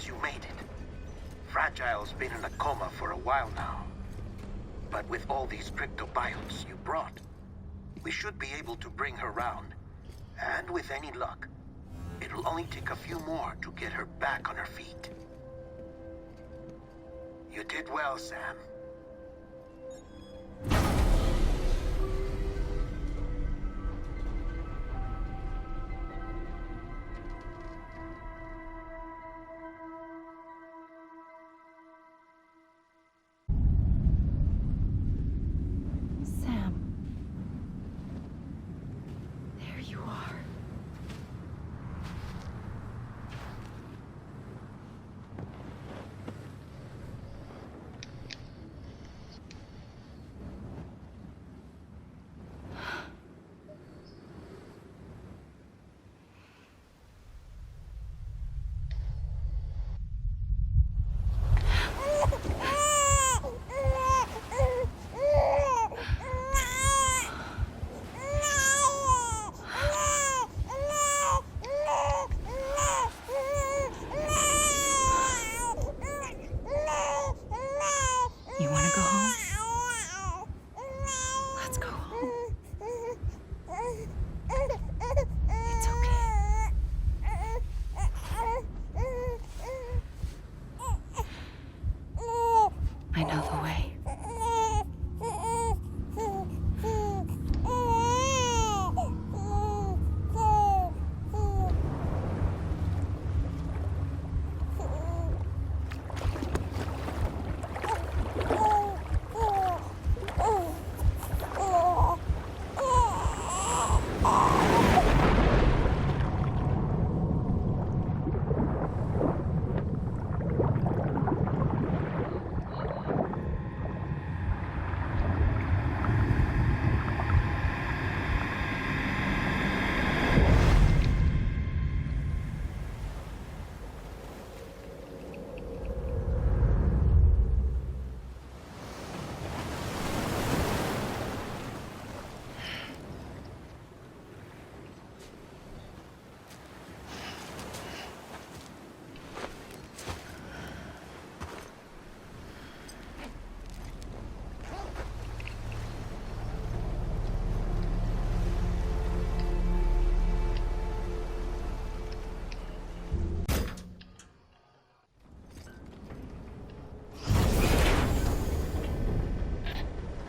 heavens you made it. Fragile's been in a coma for a while now. But with all these cryptobiotes you brought, we should be able to bring her round. And with any luck, it'll only take a few more to get her back on her feet. You did well, Sam. You want to go home? Let's go home. It's okay. I know the way.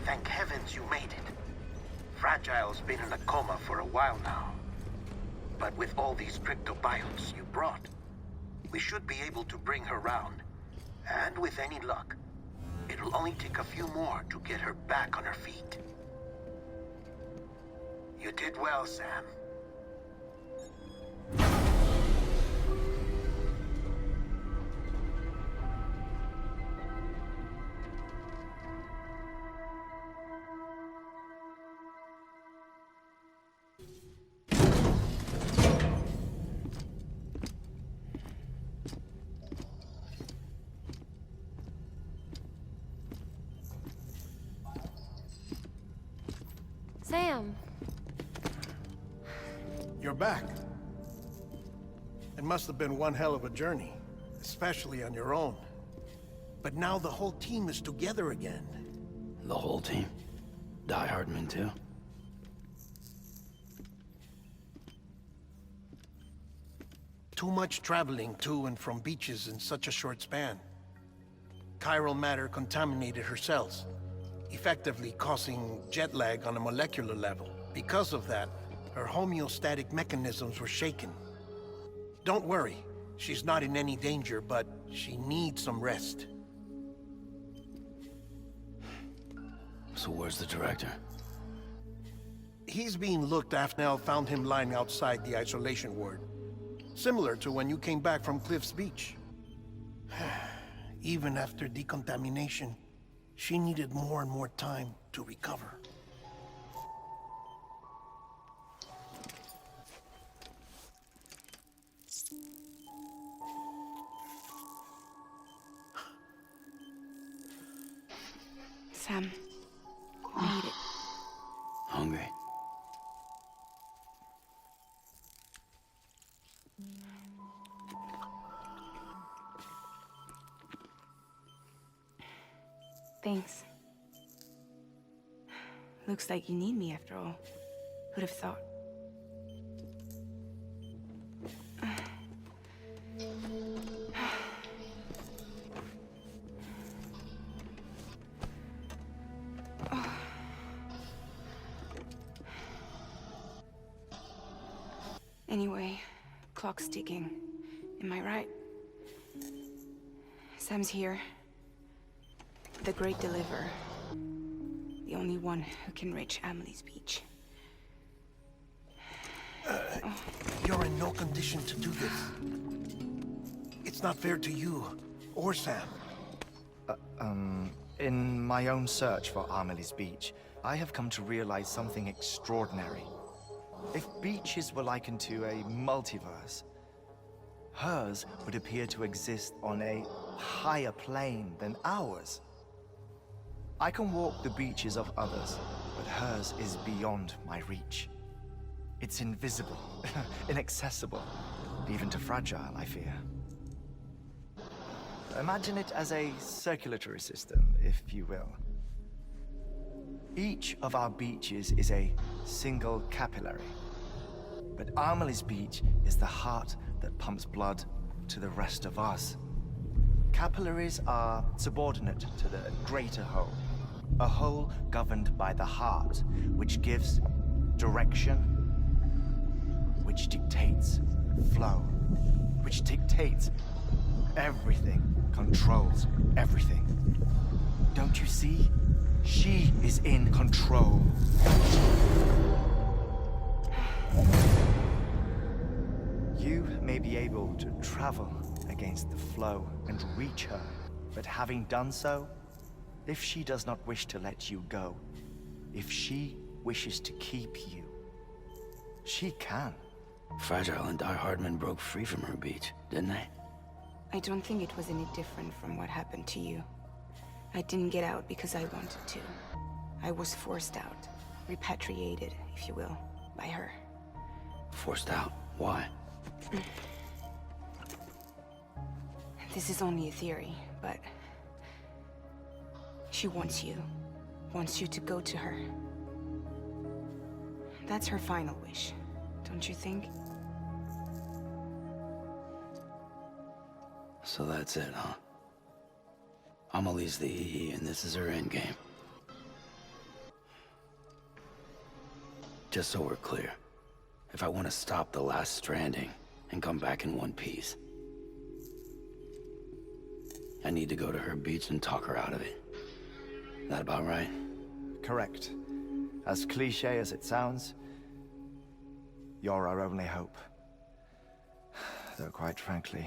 Thank heavens you made it. Fragile's been in a coma for a while now. But with all these cryptobiotes you brought, we should be able to bring her round. And with any luck, it'll only take a few more to get her back on her feet. You did well, Sam. Sam. You're back. It must have been one hell of a journey, especially on your own. But now the whole team is together again. The whole team? Die Hardman too? Too much traveling to and from beaches in such a short span. Chiral matter contaminated her cells, effectively causing jet lag on a molecular level. Because of that, her homeostatic mechanisms were shaken. Don't worry, she's not in any danger, but she needs some rest. So where's the director? He's being looked after. Now found him lying outside the isolation ward. Similar to when you came back from Cliff's Beach. Even after decontamination, she needed more and more time to recover. Sam, I need it. Hungry? Looks like you need me after all. Who'd have thought? Anyway, clock's ticking. Am I right? Sam's here. The Great Deliverer. The only one who can reach Amelie's beach. You're in no condition to do this. It's not fair to you or Sam. In my own search for Amelie's beach, I have come to realize something extraordinary. If beaches were likened to a multiverse, hers would appear to exist on a higher plane than ours. I can walk the beaches of others, but hers is beyond my reach. It's invisible, inaccessible, even to Fragile, I fear. Imagine it as a circulatory system, if you will. Each of our beaches is a single capillary. But Amelie's beach is the heart that pumps blood to the rest of us. Capillaries are subordinate to the greater whole. A whole governed by the heart, which gives direction, which dictates flow, which dictates everything, controls everything. Don't you see? She is in control. You may be able to travel against the flow and reach her, but having done so, if she does not wish to let you go, if she wishes to keep you, she can. Fragile and Die Hardman broke free from her beach, didn't they? I don't think it was any different from what happened to you. I didn't get out because I wanted to. I was forced out. Repatriated, if you will, by her. Forced out? Why? This is only a theory, but... she wants you. Wants you to go to her. That's her final wish, don't you think? So that's it, huh? Amelie's the EE, and this is her endgame. Just so we're clear, if I want to stop the last stranding and come back in one piece, I need to go to her beach and talk her out of it. That about right? Correct. As cliché as it sounds, you're our only hope. Though quite frankly,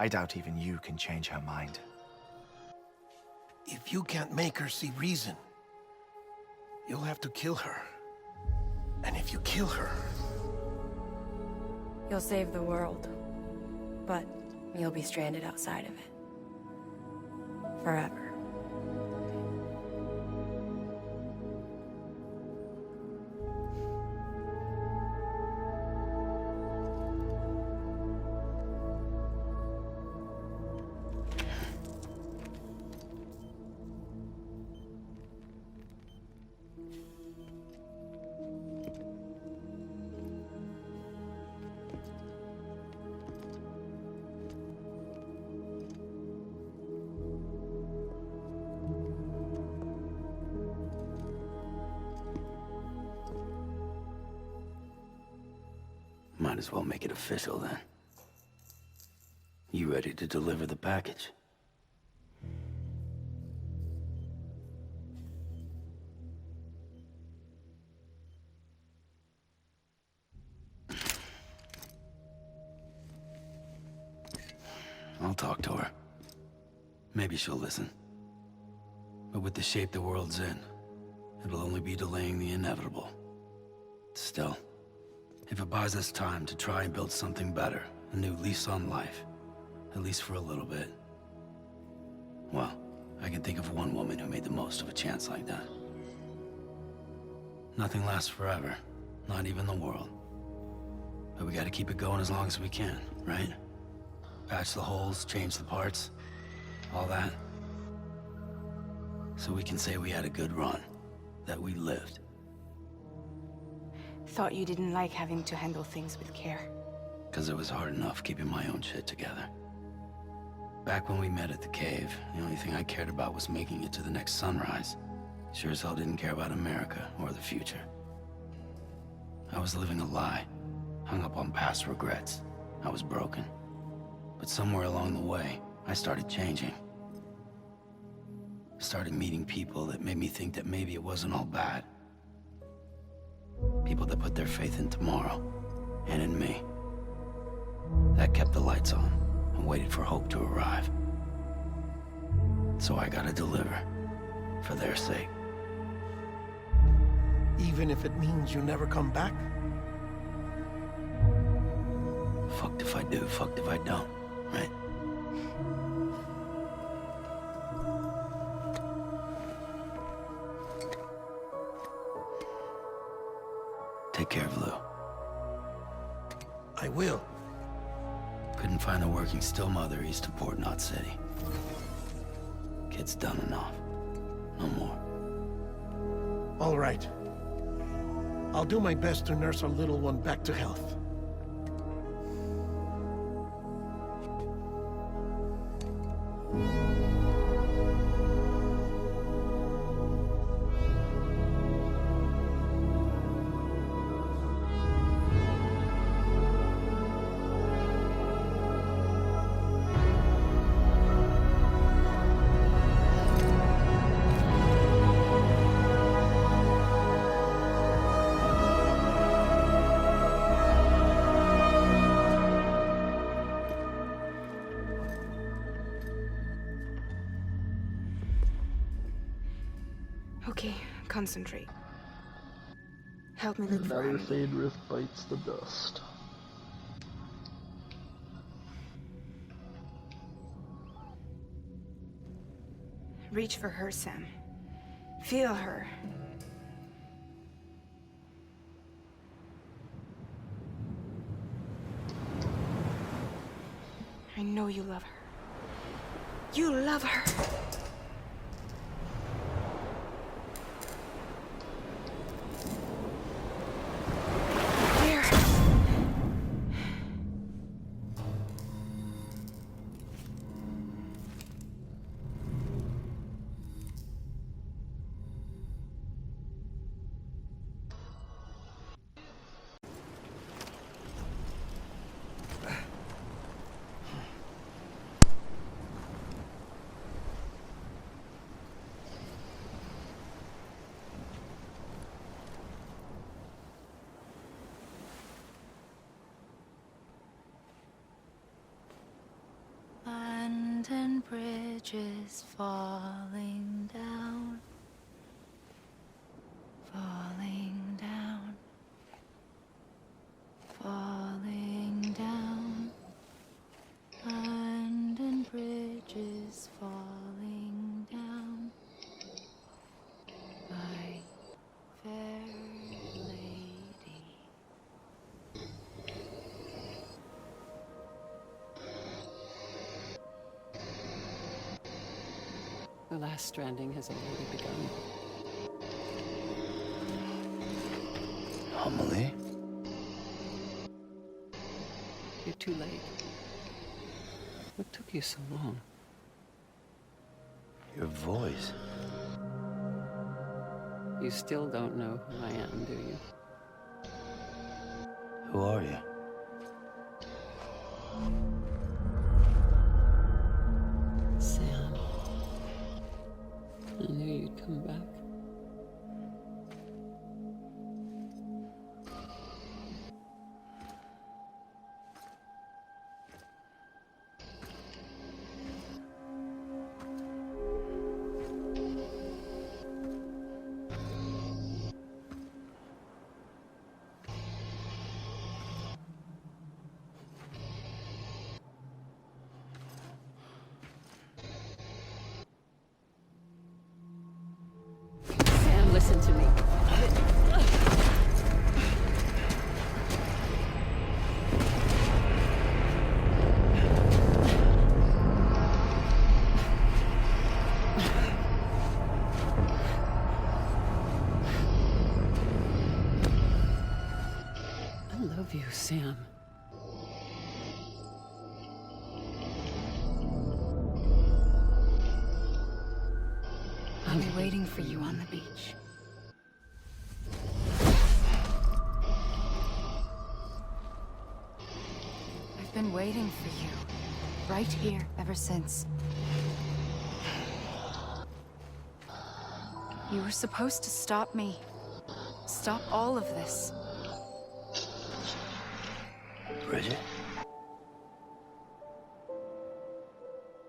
I doubt even you can change her mind. If you can't make her see reason, you'll have to kill her. And if you kill her... You'll save the world, but you'll be stranded outside of it. Forever. Might as well make it official then. You ready to deliver the package? I'll talk to her. Maybe she'll listen. But with the shape the world's in, it'll only be delaying the inevitable. Still, if it buys us time to try and build something better, a new lease on life, at least for a little bit, well, I can think of one woman who made the most of a chance like that. Nothing lasts forever, not even the world. But we gotta keep it going as long as we can, right? Patch the holes, change the parts, all that. So we can say we had a good run. that we lived. Thought you didn't like having to handle things with care. Because it was hard enough keeping my own shit together. Back when we met at the cave, the only thing I cared about was making it to the next sunrise. Sure as hell didn't care about America or the future. I was living a lie, hung up on past regrets. I was broken. But somewhere along the way, I started changing. Started meeting people that made me think that maybe it wasn't all bad. People that put their faith in tomorrow, and in me. That kept the lights on, and waited for hope to arrive. So I gotta deliver, for their sake. Even if it means you never come back? Fucked if I do, fucked if I don't, right? Take care of Lou. I will. Couldn't find a working still mother east of Port Knot City. Kid's done enough. No more. All right. I'll do my best to nurse our little one back to health. Okay, concentrate. Help me look for Another him. Sadrith bites the dust. Reach for her, Sam. Feel her. I know you love her. You love her. There. London Bridge is falling down, falling down, falling down. London Bridge is falling down, my fair lady. The last stranding has already begun. Amelie? You're too late. What took you so long? Your voice. You still don't know who I am, do you? Who are you? Sam. I knew you'd come back. Sam, listen to me. love you, Sam. I'll be waiting for you on the beach. I've been waiting for you, right here, ever since. You were supposed to stop me. Stop all of this. Bridget?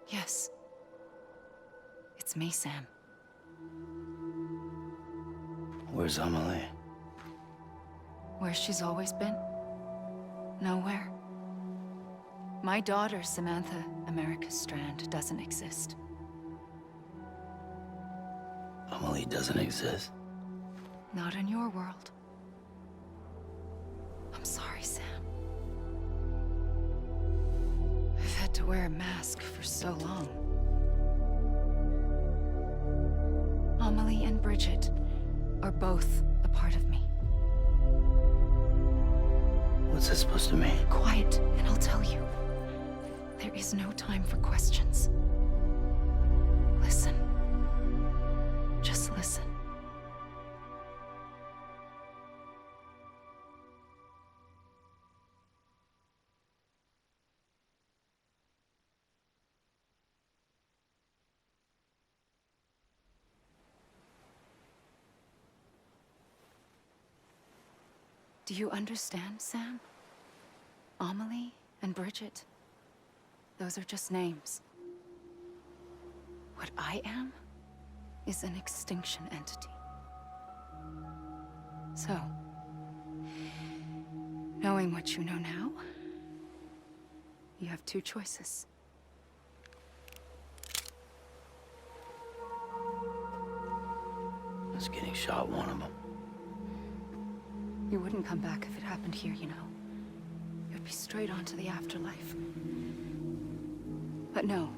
Yes. It's me, Sam. Where's Amelie? Where she's always been. Nowhere. My daughter, Samantha America Strand, doesn't exist. Amelie doesn't exist? Not in your world. I'm sorry, Sam. I've had to wear a mask for so long. Amelie and Bridget are both a part of me. What's this supposed to mean? Quiet, and I'll tell you. There is no time for questions. Listen. Just listen. Do you understand, Sam? Amelie and Bridget, those are just names. What I am is an extinction entity. So, knowing what you know now, you have two choices. Was getting shot one of them. You wouldn't come back if it happened here, you know. You'd be straight on to the afterlife. But no.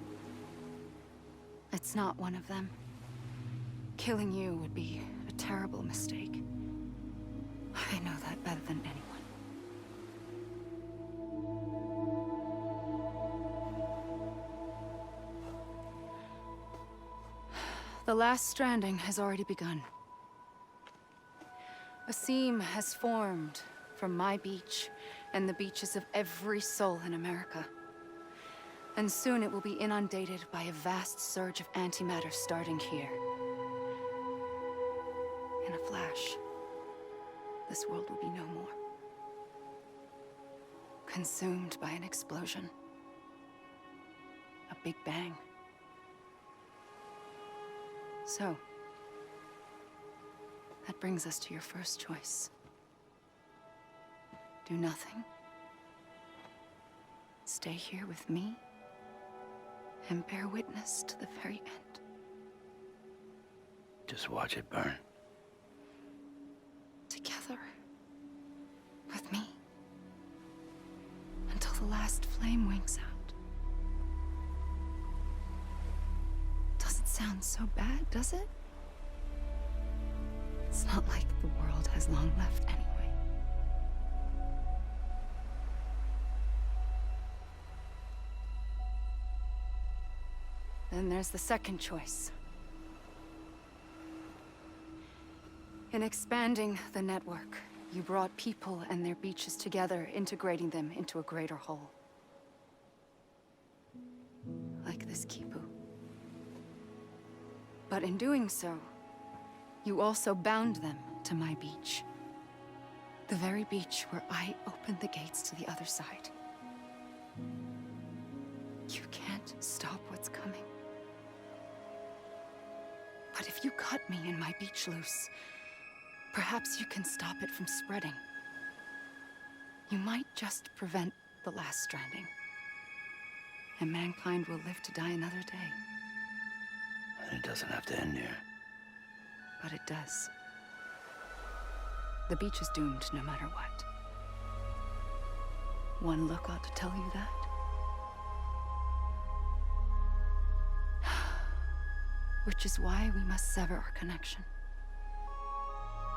It's not one of them. Killing you would be a terrible mistake. I know that better than anyone. The last stranding has already begun. A seam has formed from my beach and the beaches of every soul in America. And soon it will be inundated by a vast surge of antimatter starting here. In a flash, this world will be no more. Consumed by an explosion. A big bang. So, that brings us to your first choice. Do nothing. Stay here with me and bear witness to the very end. Just watch it burn. Together. With me. Until the last flame winks out. Doesn't sound so bad, does it? It's not like the world has long left anyway. Then there's the second choice. In expanding the network, you brought people and their beaches together, integrating them into a greater whole. Like this Kipu. But in doing so, you also bound them to my beach. The very beach where I opened the gates to the other side. You can't stop what's coming. But if you cut me and my beach loose, perhaps you can stop it from spreading. You might just prevent the last stranding. And mankind will live to die another day. And it doesn't have to end here. But it does. The beach is doomed no matter what. One look ought to tell you that. Which is why we must sever our connection.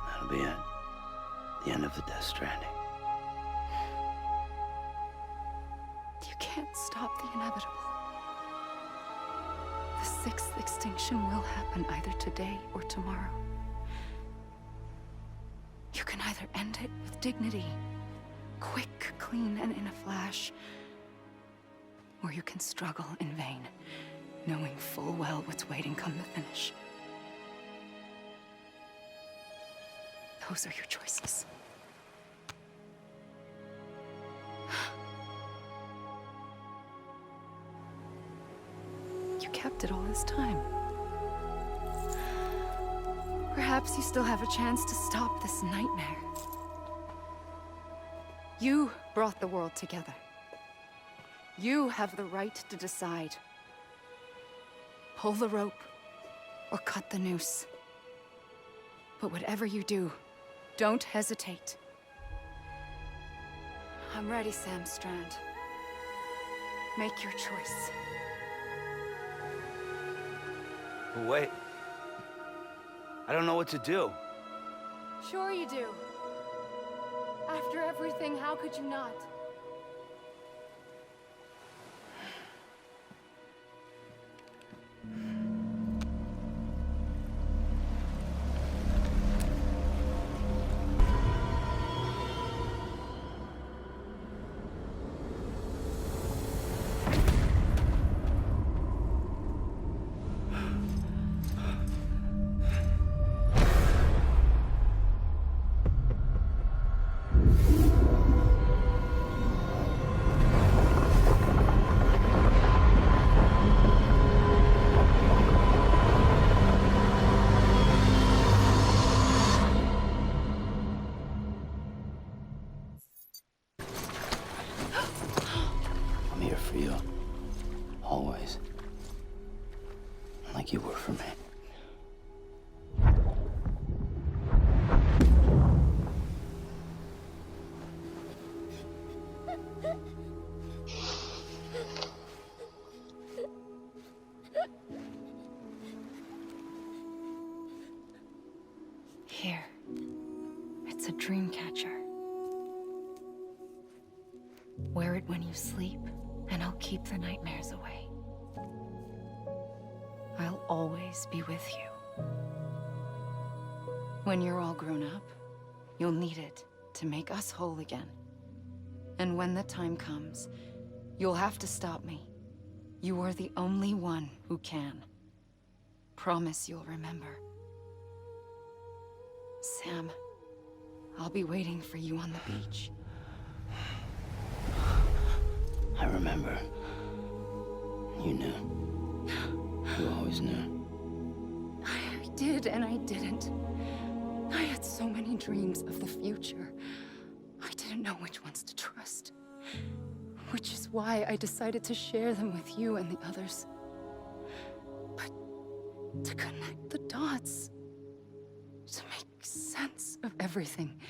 That'll be it. The end of the Death Stranding. can't stop the inevitable. The sixth extinction will happen either today or tomorrow. You can either end it with dignity, quick, clean, and in a flash, or you can struggle in vain, knowing full well what's waiting come the finish. Those are your choices. You kept it all this time. Perhaps you still have a chance to stop this nightmare. You brought the world together. You have the right to decide. Pull the rope or cut the noose. But whatever you do, don't hesitate. I'm ready, Sam Strand. Make your choice. But wait. I don't know what to do. Sure you do. After everything, how could you not? I'm here for you. Always. Like you were for me. Here. It's a dream catcher. Wear it when you sleep, and I'll keep the nightmares away. I'll always be with you. When you're all grown up, you'll need it to make us whole again. And when the time comes, you'll have to stop me. You are the only one who can. Promise you'll remember. Sam, I'll be waiting for you on the beach. I remember. You knew. You always knew. I did and I didn't. I had so many dreams of the future. I didn't know which ones to trust. Which is why I decided to share them with you and the others. But to connect the dots, to make sense of everything,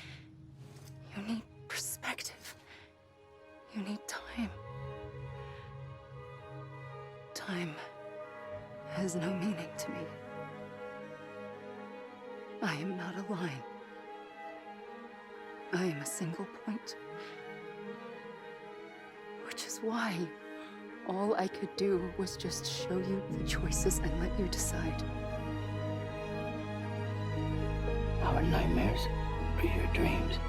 you need perspective. You need time. Time has no meaning to me. I am not a line. I am a single point. Which is why all I could do was just show you the choices and let you decide. Our nightmares are your dreams.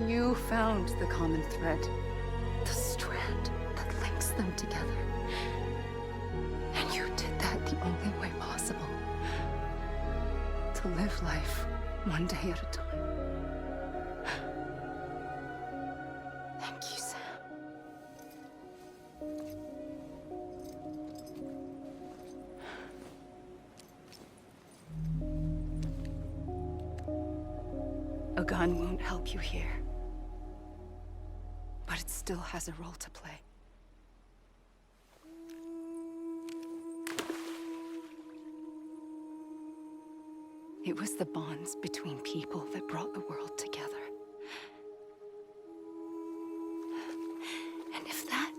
You found the common thread, the strand that links them together. And you did that the only way possible. To live life one day at a time. Thank you, Sam. A gun won't help you here. But it still has a role to play. It was the bonds between people that brought the world together. And if that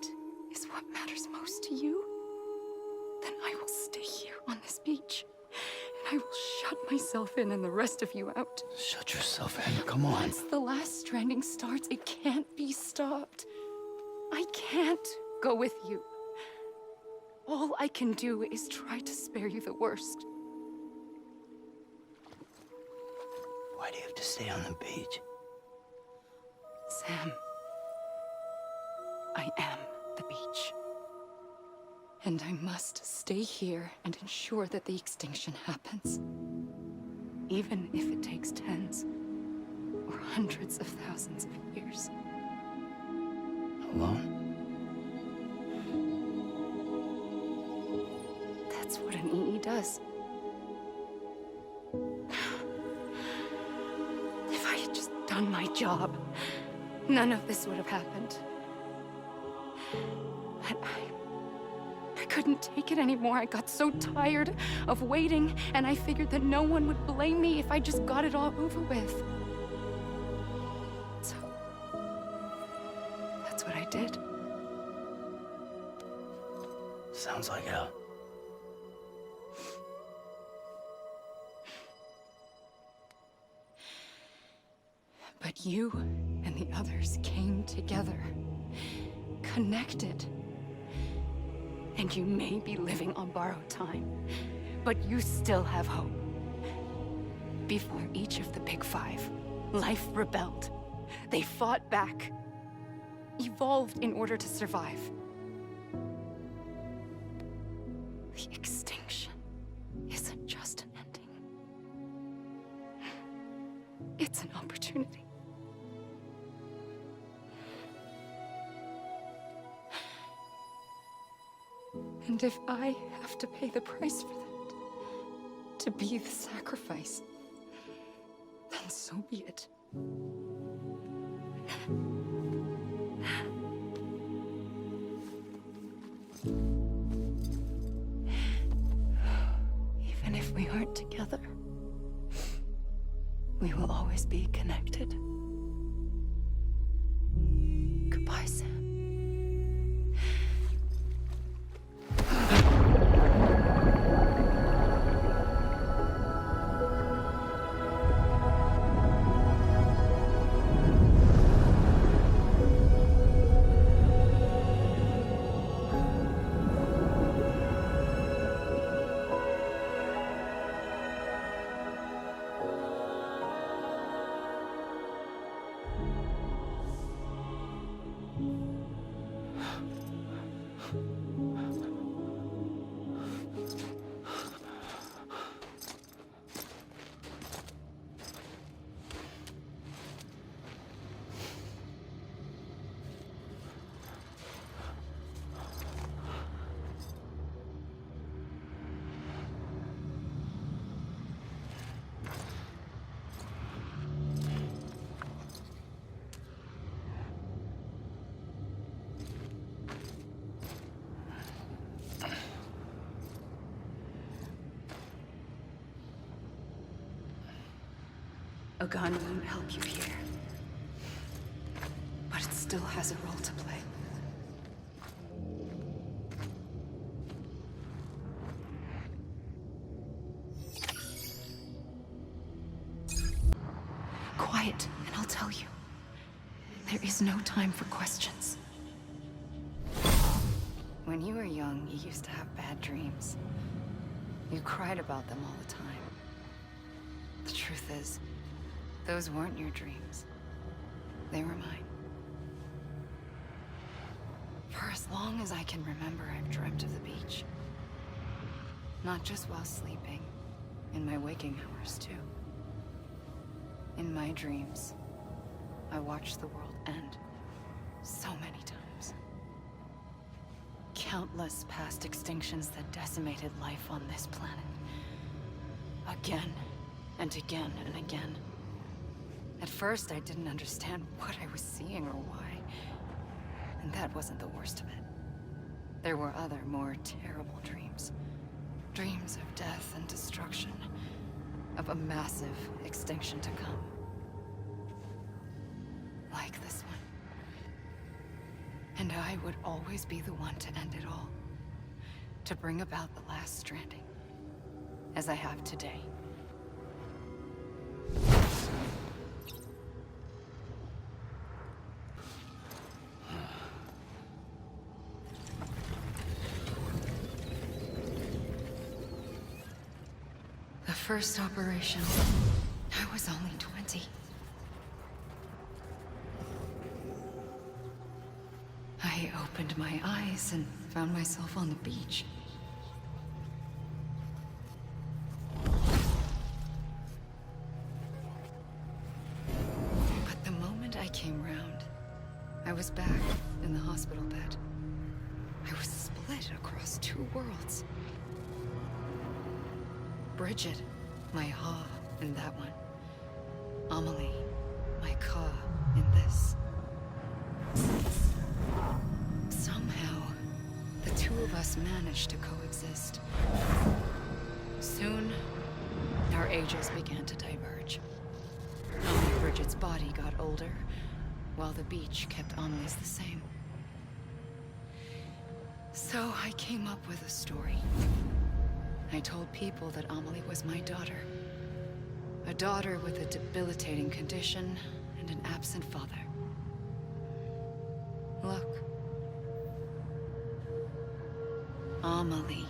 is what matters most to you, then I will stay here on this beach, and I will shut myself in and the rest of you out. Shut yourself in. Come on. Once the last stranding starts, it can't be stopped. I can't go with you. All I can do is try to spare you the worst. Why do you have to stay on the beach? Sam, I am the beach. And I must stay here and ensure that the extinction happens. Even if it takes tens or hundreds of thousands of years. Alone? That's what an EE does. If I had just done my job, none of this would have happened. But I couldn't take it anymore. I got so tired of waiting, and I figured that no one would blame me if I just got it all over with. So, that's what I did. Sounds like hell. But you and the others came together, connected. And you may be living on borrowed time, but you still have hope. Before each of the Big Five, life rebelled. They fought back, evolved in order to survive. The extinction isn't just an ending. It's an opportunity. And if I have to pay the price for that, to be the sacrifice, then so be it. Even if we aren't together, we will always be connected. Goodbye, Sam. A gun won't help you here, but it still has a role to play. Quiet, and I'll tell you. There is no time for questions. When you were young, you used to have bad dreams. You cried about them all the time. The truth is, those weren't your dreams. They were mine. For as long as I can remember, I've dreamt of the beach. Not just while sleeping, in my waking hours too. In my dreams, I watched the world end so many times. Countless past extinctions that decimated life on this planet. Again, and again, and again. At first, I didn't understand what I was seeing or why. And that wasn't the worst of it. There were other, more terrible dreams. Dreams of death and destruction. Of a massive extinction to come. Like this one. And I would always be the one to end it all. To bring about the last stranding. As I have today. The first operation, I was only 20. I opened my eyes and found myself on the beach. But the moment I came round, I was back in the hospital bed. I was split across two worlds. Bridget, my Ha in that one. Amelie, my Ka in this. Somehow, the two of us managed to coexist. Soon, our ages began to diverge. Only Bridget's body got older, while the beach kept Amelie's the same. So I came up with a story. I told people that Amelie was my daughter. A daughter with a debilitating condition and an absent father. Look. Amelie.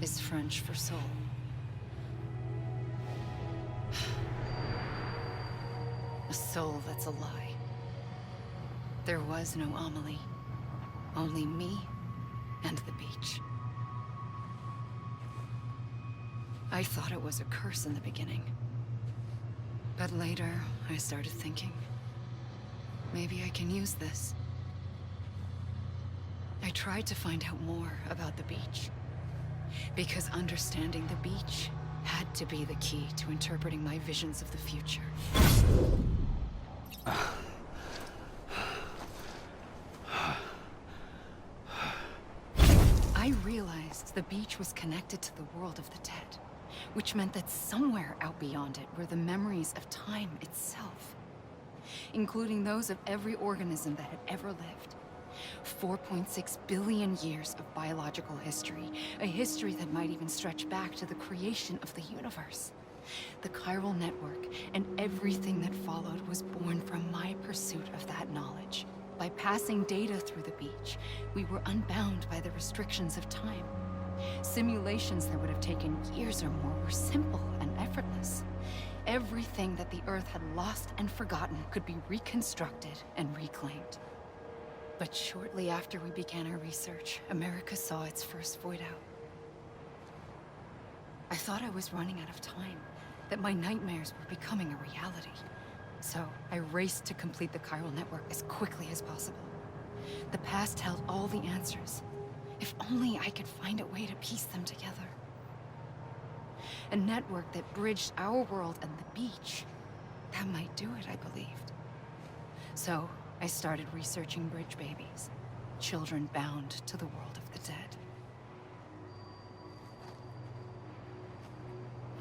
Is French for soul. A soul that's a lie. There was no Amelie. Only me and the beach. I thought it was a curse in the beginning. But later, I started thinking, maybe I can use this. I tried to find out more about the beach. Because understanding the beach had to be the key to interpreting my visions of the future. I realized the beach was connected to the world of the dead, which meant that somewhere out beyond it were the memories of time itself, including those of every organism that had ever lived. 4.6 billion years of biological history, a history that might even stretch back to the creation of the universe. The chiral network and everything that followed was born from my pursuit of that knowledge. By passing data through the beach, we were unbound by the restrictions of time. Simulations that would have taken years or more were simple and effortless. Everything that the Earth had lost and forgotten could be reconstructed and reclaimed. But shortly after we began our research, America saw its first void out. I thought I was running out of time, that my nightmares were becoming a reality. So I raced to complete the chiral network as quickly as possible. The past held all the answers. If only I could find a way to piece them together. A network that bridged our world and the beach. That might do it, I believed. So I started researching bridge babies, children bound to the world of the dead.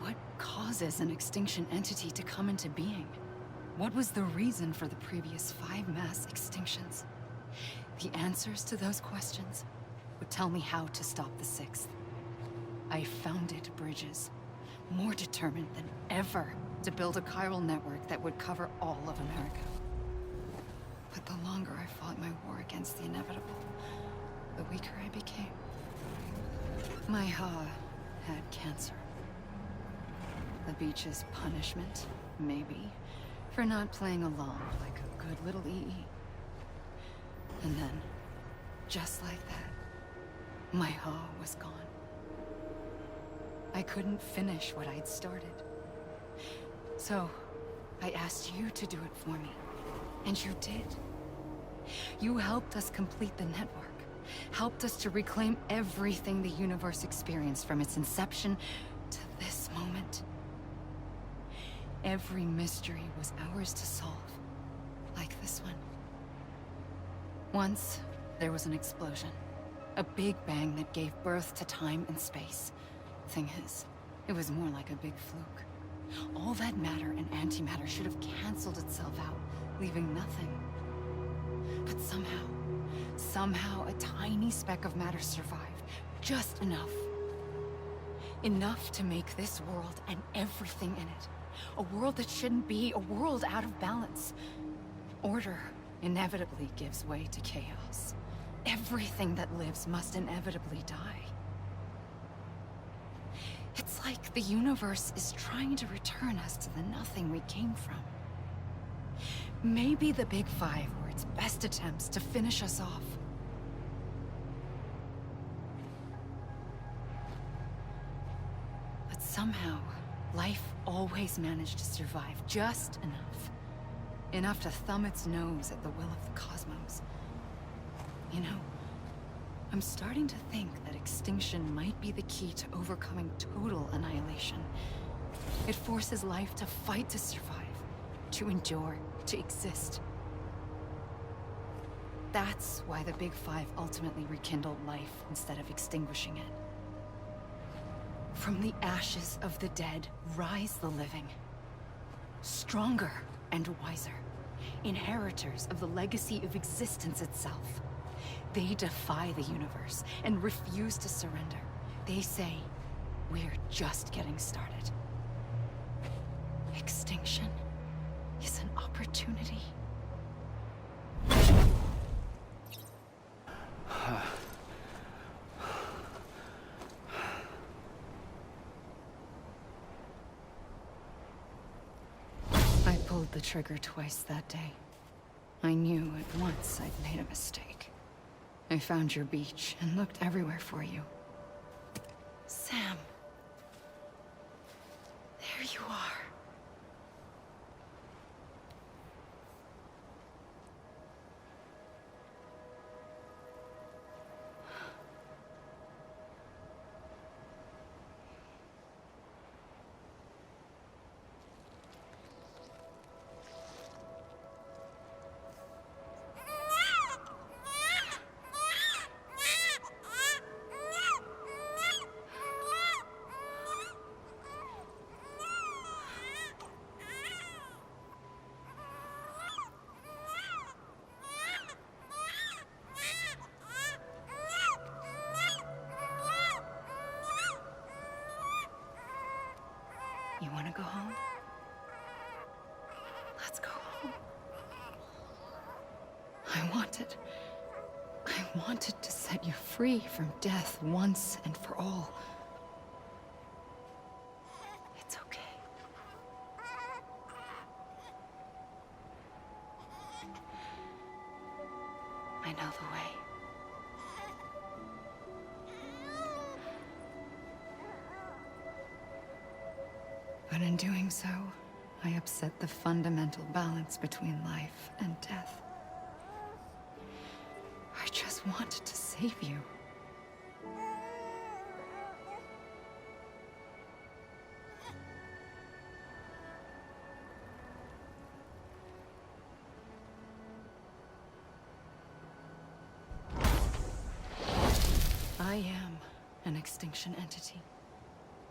What causes an extinction entity to come into being? What was the reason for the previous 5 mass extinctions? The answers to those questions would tell me how to stop the 6th. I founded bridges, more determined than ever to build a chiral network that would cover all of America. But the longer I fought my war against the inevitable, the weaker I became. My Ha had cancer. The beach's punishment, maybe, for not playing along like a good little EE. And then, just like that, my Ha was gone. I couldn't finish what I'd started. So, I asked you to do it for me. And you did. You helped us complete the network. Helped us to reclaim everything the universe experienced from its inception to this moment. Every mystery was ours to solve. Like this one. Once, there was an explosion. A big bang that gave birth to time and space. Thing is, it was more like a big fluke. All that matter and antimatter should have canceled itself out, leaving nothing. But somehow a tiny speck of matter survived. Just enough. Enough to make this world and everything in it. A world that shouldn't be, a world out of balance. Order inevitably gives way to chaos. Everything that lives must inevitably die. It's like the universe is trying to return us to the nothing we came from. Maybe the Big Five were its best attempts to finish us off. But somehow, life always managed to survive just enough. Enough to thumb its nose at the will of the cosmos. You know, I'm starting to think that extinction might be the key to overcoming total annihilation. It forces life to fight to survive, to endure, to exist. That's why the Big Five ultimately rekindled life instead of extinguishing it. From the ashes of the dead rise the living. Stronger and wiser. Inheritors of the legacy of existence itself. They defy the universe and refuse to surrender. They say, we're just getting started. Extinction is an opportunity. I pulled the trigger twice that day. I knew at once I'd made a mistake. I found your beach and looked everywhere for you. Sam. There you are. You want to go home? Let's go home. I wanted to set you free from death once and for all. It's okay. I know the way. But in doing so, I upset the fundamental balance between life and death. I just wanted to save you. I am an extinction entity.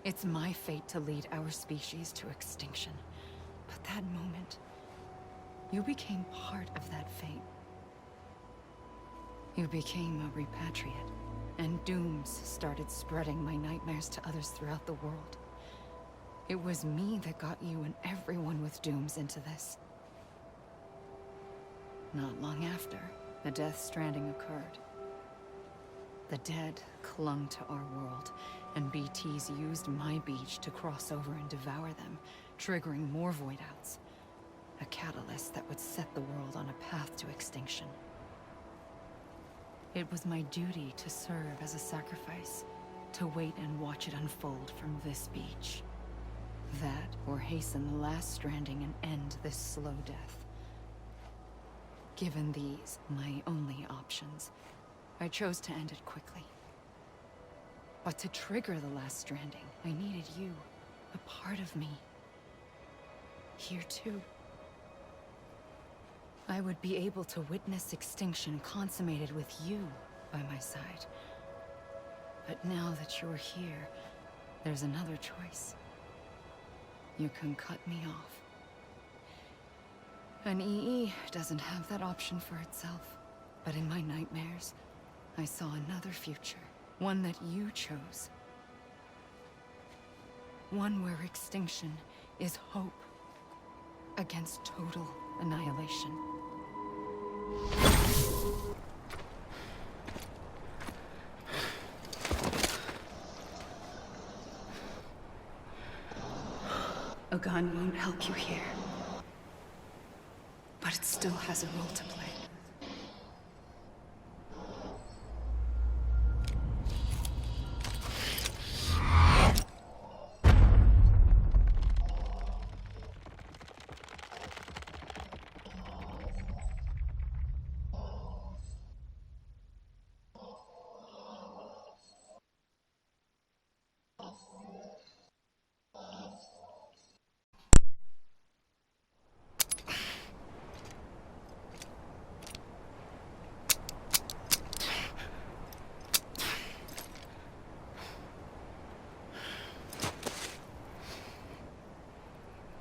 It's my fate to lead our species to extinction. But that moment, you became part of that fate. You became a repatriate, and dooms started spreading my nightmares to others throughout the world. It was me that got you and everyone with dooms into this. Not long after, the Death Stranding occurred. The dead clung to our world, and BTs used my beach to cross over and devour them, triggering more void outs. A catalyst that would set the world on a path to extinction. It was my duty to serve as a sacrifice, to wait and watch it unfold from this beach. That, or hasten the last stranding and end this slow death. Given these, my only options, I chose to end it quickly. But to trigger the last stranding, I needed you, a part of me. Here too. I would be able to witness extinction consummated with you by my side. But now that you're here, there's another choice. You can cut me off. An EE doesn't have that option for itself. But in my nightmares, I saw another future. One that you chose. One where extinction is hope against total annihilation. A gun won't help you here. But it still has a role to play.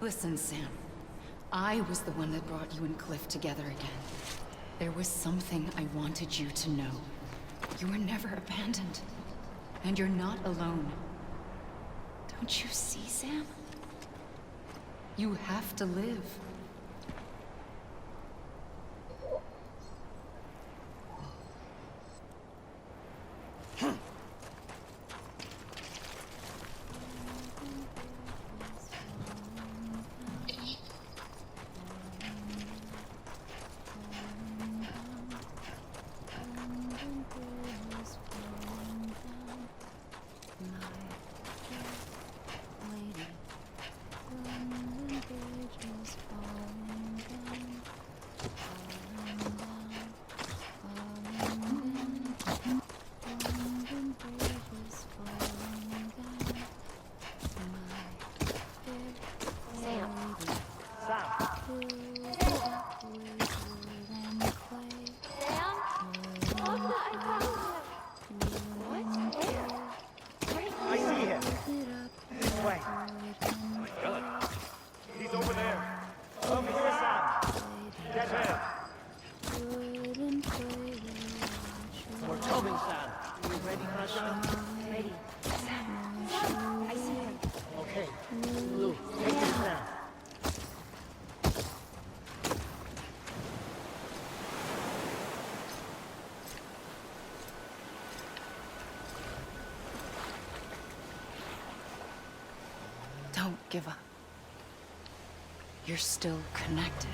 Listen, Sam. I was the one that brought you and Cliff together again. There was something I wanted you to know. You were never abandoned. And you're not alone. Don't you see, Sam? You have to live. Don't give up. You're still connected.